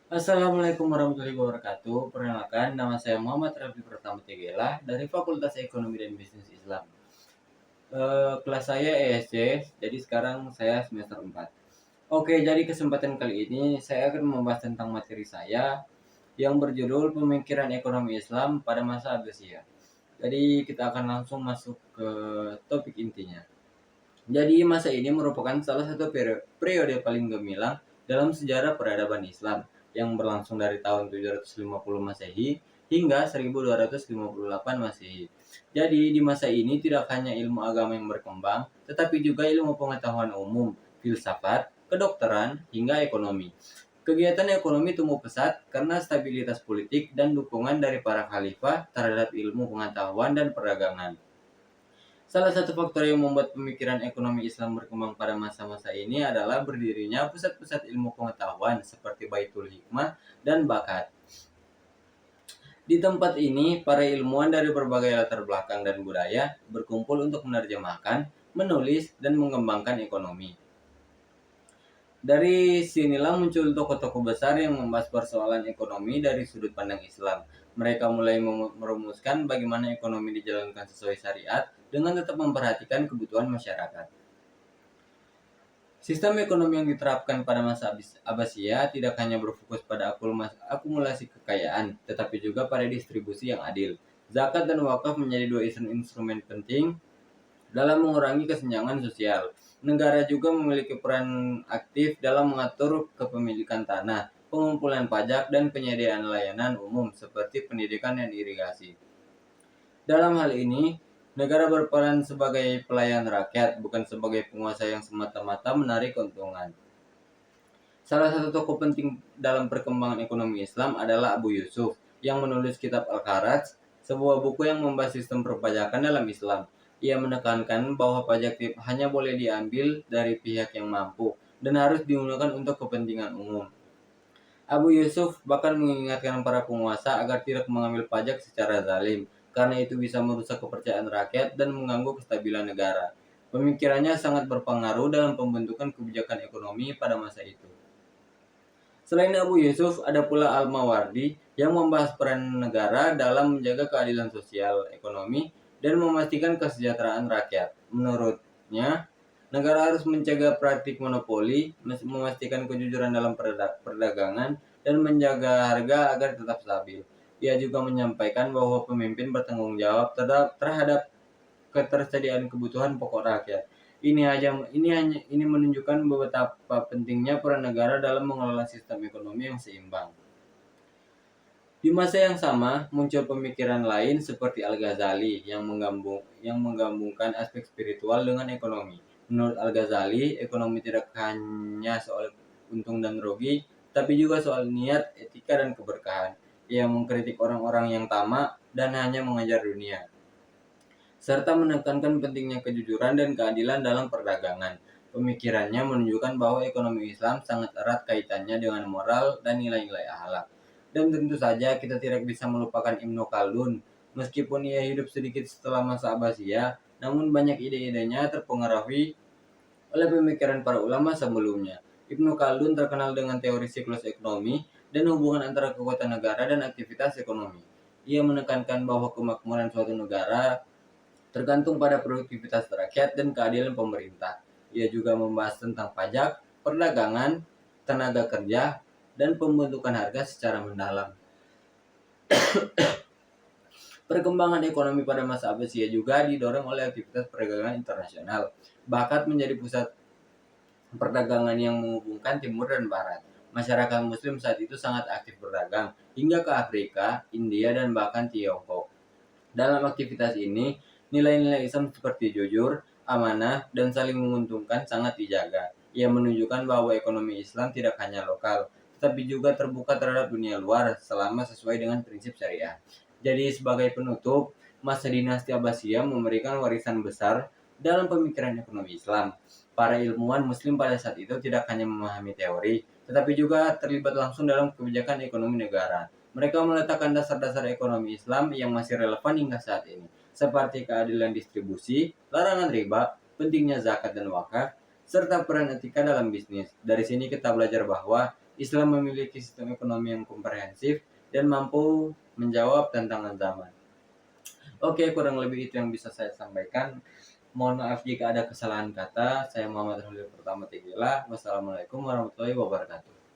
Assalamualaikum warahmatullahi wabarakatuh. Perkenalkan, nama saya Muhammad Rafi Pratama Tegela dari Fakultas Ekonomi dan Bisnis Islam. Kelas saya ESC, jadi sekarang saya semester 4. Oke, jadi kesempatan kali ini saya akan membahas tentang materi saya yang berjudul Pemikiran Ekonomi Islam pada Masa Abbasiyah. Jadi kita akan langsung masuk ke topik intinya. Jadi masa ini merupakan salah satu periode paling gemilang dalam sejarah peradaban Islam yang berlangsung dari tahun 750 Masehi hingga 1258 Masehi. Jadi di masa ini tidak hanya ilmu agama yang berkembang, tetapi juga ilmu pengetahuan umum, filsafat, kedokteran, hingga ekonomi. Kegiatan ekonomi tumbuh pesat karena stabilitas politik dan dukungan dari para khalifah terhadap ilmu pengetahuan dan perdagangan. Salah satu faktor yang membuat pemikiran ekonomi Islam berkembang pada masa-masa ini adalah berdirinya pusat-pusat ilmu pengetahuan seperti Baitul Hikmah dan Bakat. Di tempat ini, para ilmuwan dari berbagai latar belakang dan budaya berkumpul untuk menerjemahkan, menulis, dan mengembangkan ekonomi. Dari sinilah muncul tokoh-tokoh besar yang membahas persoalan ekonomi dari sudut pandang Islam. Mereka mulai merumuskan bagaimana ekonomi dijalankan sesuai syariat dengan tetap memperhatikan kebutuhan masyarakat. Sistem ekonomi yang diterapkan pada masa Abbasiyah tidak hanya berfokus pada akumulasi kekayaan, tetapi juga pada distribusi yang adil. Zakat dan wakaf menjadi dua instrumen penting dalam mengurangi kesenjangan sosial. Negara juga memiliki peran aktif dalam mengatur kepemilikan tanah, pengumpulan pajak, dan penyediaan layanan umum seperti pendidikan dan irigasi. Dalam hal ini, negara berperan sebagai pelayan rakyat, bukan sebagai penguasa yang semata-mata menarik keuntungan. Salah satu tokoh penting dalam perkembangan ekonomi Islam adalah Abu Yusuf, yang menulis kitab Al-Kharaj, sebuah buku yang membahas sistem perpajakan dalam Islam. Ia menekankan bahwa pajak hanya boleh diambil dari pihak yang mampu dan harus digunakan untuk kepentingan umum. Abu Yusuf bahkan mengingatkan para penguasa agar tidak mengambil pajak secara zalim, karena itu bisa merusak kepercayaan rakyat dan mengganggu kestabilan negara. Pemikirannya sangat berpengaruh dalam pembentukan kebijakan ekonomi pada masa itu. Selain Abu Yusuf, ada pula Al-Mawardi yang membahas peran negara dalam menjaga keadilan sosial, ekonomi, dan memastikan kesejahteraan rakyat. Menurutnya, negara harus mencegah praktik monopoli, memastikan kejujuran dalam perdagangan, dan menjaga harga agar tetap stabil. Ia juga menyampaikan bahwa pemimpin bertanggung jawab terhadap ketersediaan kebutuhan pokok rakyat. Ini menunjukkan betapa pentingnya peran negara dalam mengelola sistem ekonomi yang seimbang. Di masa yang sama, muncul pemikiran lain seperti Al-Ghazali yang menggabungkan aspek spiritual dengan ekonomi. Menurut Al-Ghazali, ekonomi tidak hanya soal untung dan rugi, tapi juga soal niat, etika, dan keberkahan. Ia mengkritik orang-orang yang tamak dan hanya mengejar dunia, serta menekankan pentingnya kejujuran dan keadilan dalam perdagangan. Pemikirannya menunjukkan bahwa ekonomi Islam sangat erat kaitannya dengan moral dan nilai-nilai akhlak. Dan tentu saja kita tidak bisa melupakan Ibnu Khaldun. Meskipun ia hidup sedikit setelah masa Abbasiyah, namun banyak ide-idenya terpengaruhi oleh pemikiran para ulama sebelumnya. Ibnu Khaldun terkenal dengan teori siklus ekonomi dan hubungan antara kekuatan negara dan aktivitas ekonomi. Ia menekankan bahwa kemakmuran suatu negara tergantung pada produktivitas rakyat dan keadilan pemerintah. Ia juga membahas tentang pajak, perdagangan, tenaga kerja, dan pembentukan harga secara mendalam. Perkembangan ekonomi pada masa Abbasiyah juga didorong oleh aktivitas perdagangan internasional. Bakat menjadi pusat perdagangan yang menghubungkan timur dan barat. Masyarakat muslim saat itu sangat aktif berdagang, hingga ke Afrika, India, dan bahkan Tiongkok. Dalam aktivitas ini, nilai-nilai Islam seperti jujur, amanah, dan saling menguntungkan sangat dijaga. Ia menunjukkan bahwa ekonomi Islam tidak hanya lokal, tetapi juga terbuka terhadap dunia luar selama sesuai dengan prinsip syariah. Jadi sebagai penutup, masa dinasti Abbasiyah memberikan warisan besar dalam pemikiran ekonomi Islam. Para ilmuwan muslim pada saat itu tidak hanya memahami teori, tetapi juga terlibat langsung dalam kebijakan ekonomi negara. Mereka meletakkan dasar-dasar ekonomi Islam yang masih relevan hingga saat ini, seperti keadilan distribusi, larangan riba, pentingnya zakat dan wakaf, serta peran etika dalam bisnis. Dari sini kita belajar bahwa Islam memiliki sistem ekonomi yang komprehensif dan mampu menjawab tantangan zaman. Oke, kurang lebih itu yang bisa saya sampaikan. Mohon maaf jika ada kesalahan kata. Saya Muhammad Khalil Pertama Tigila. Wassalamualaikum warahmatullahi wabarakatuh.